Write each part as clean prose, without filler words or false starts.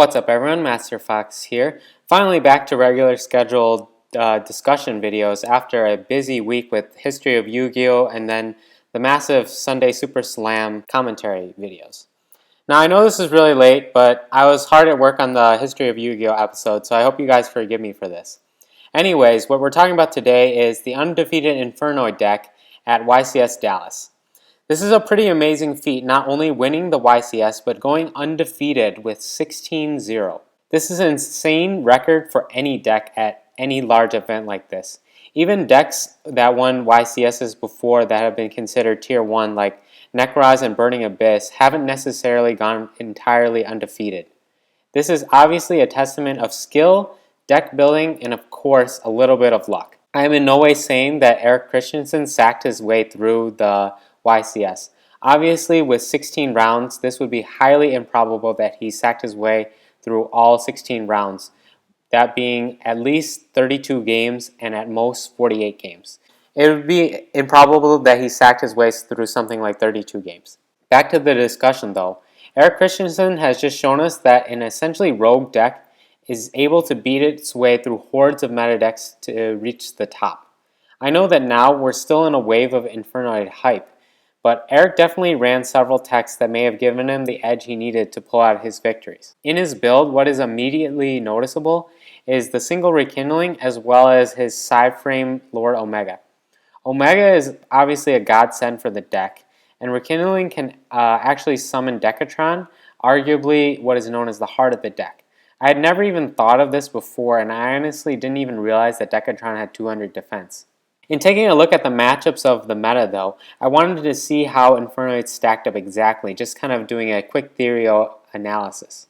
What's up everyone, Master Fox here. Finally back to regular scheduled discussion videos after a busy week with History of Yu-Gi-Oh! And then the massive Sunday Super Slam commentary videos. Now I know this is really late, but I was hard at work on the History of Yu-Gi-Oh! Episode, so I hope you guys forgive me for this. Anyways, what we're talking about today is the undefeated Infernoid deck at YCS Dallas. This is a pretty amazing feat, not only winning the YCS, but going undefeated with 16-0. This is an insane record for any deck at any large event like this. Even decks that won YCSs before that have been considered Tier 1, like Necroz and Burning Abyss, haven't necessarily gone entirely undefeated. This is obviously a testament of skill, deck building, and of course, a little bit of luck. I am in no way saying that Eric Christensen sacked his way through the YCS. Obviously, with 16 rounds, this would be highly improbable that he sacked his way through all 16 rounds, that being at least 32 games and at most 48 games. It would be improbable that he sacked his way through something like 32 games. Back to the discussion though, Eric Christensen has just shown us that an essentially rogue deck is able to beat its way through hordes of meta decks to reach the top. I know that now we're still in a wave of Infernoid hype, but Eric definitely ran several techs that may have given him the edge he needed to pull out his victories. In his build, what is immediately noticeable is the single rekindling as well as his side frame Lord Omega. Omega is obviously a godsend for the deck, and rekindling can actually summon Decatron, arguably what is known as the heart of the deck. I had never even thought of this before, and I honestly didn't even realize that Decatron had 200 defense. In taking a look at the matchups of the meta though, I wanted to see how Infernoids stacked up exactly, just kind of doing a quick theory analysis.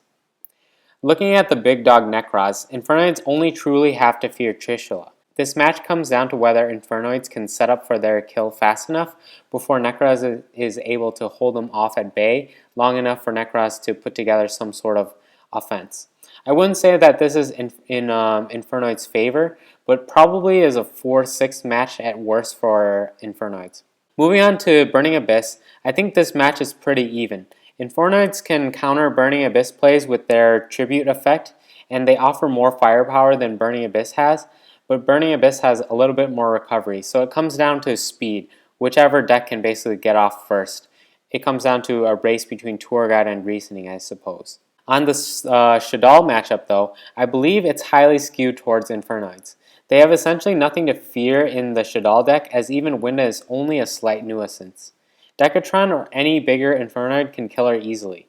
Looking at the big dog Necroz, Infernoids only truly have to fear Trishula. This match comes down to whether Infernoids can set up for their kill fast enough before Necroz is able to hold them off at bay long enough for Necroz to put together some sort of offense. I wouldn't say that this is in Infernoid's favor, but probably is a 4-6 match at worst for Infernoids. Moving on to Burning Abyss, I think this match is pretty even. Infernoids can counter Burning Abyss plays with their tribute effect, and they offer more firepower than Burning Abyss has, but Burning Abyss has a little bit more recovery, so it comes down to speed, whichever deck can basically get off first. It comes down to a race between Tour Guide and Reasoning, I suppose. On the Shadal matchup though, I believe it's highly skewed towards Infernoids. They have essentially nothing to fear in the Shadal deck, as even Winda is only a slight nuisance. Decatron or any bigger Infernoid can kill her easily.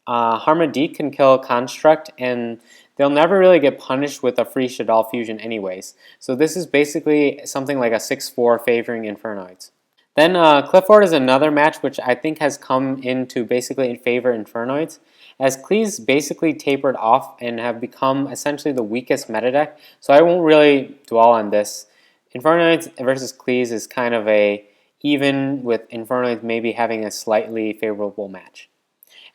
Harmadik can kill Construct, and they'll never really get punished with a free Shadal fusion anyways, so this is basically something like a 6-4 favoring Infernoids. Then Clifford is another match which I think has come into basically in favor Infernoids, as Cleese basically tapered off and have become essentially the weakest meta deck, so I won't really dwell on this. Infernoids versus Cleese is kind of a even, with Infernoids maybe having a slightly favorable match.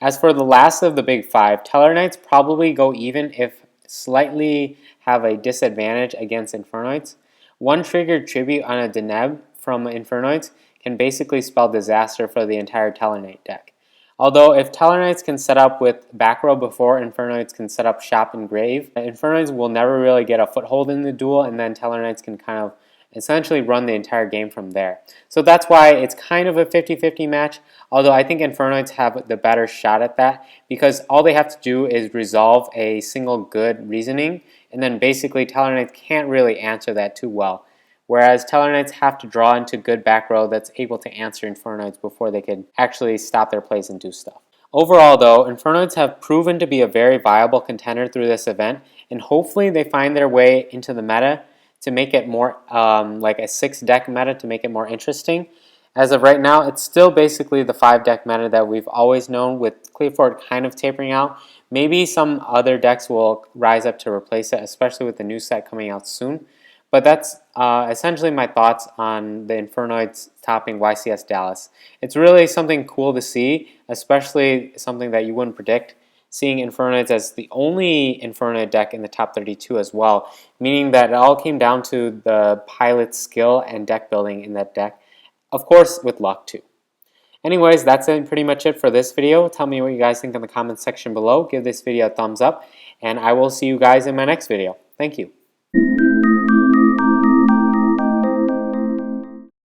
As for the last of the big five, Tellarknights probably go even if slightly have a disadvantage against Infernoids. One triggered tribute on a Deneb from Infernoids can basically spell disaster for the entire Tellarknight deck. Although if Tellarknights can set up with back row before Infernoids can set up shop and grave, Infernoids will never really get a foothold in the duel, and then Tellarknights can kind of essentially run the entire game from there. So that's why it's kind of a 50-50 match, although I think Infernoids have the better shot at that, because all they have to do is resolve a single good reasoning, and then basically Tellarknights can't really answer that too well. Whereas Tellarknights have to draw into good back row that's able to answer Infernoids before they could actually stop their plays and do stuff. Overall though, Infernoids have proven to be a very viable contender through this event, and hopefully they find their way into the meta to make it more like a 6-deck meta to make it more interesting. As of right now, it's still basically the 5-deck meta that we've always known, with Clifford kind of tapering out. Maybe some other decks will rise up to replace it, especially with the new set coming out soon. But that's essentially my thoughts on the Infernoids topping YCS Dallas. It's really something cool to see, especially something that you wouldn't predict, seeing Infernoids as the only Infernoid deck in the top 32 as well, meaning that it all came down to the pilot's skill and deck building in that deck, of course with luck too. Anyways, that's pretty much it for this video. Tell me what you guys think in the comments section below. Give this video a thumbs up, and I will see you guys in my next video. Thank you.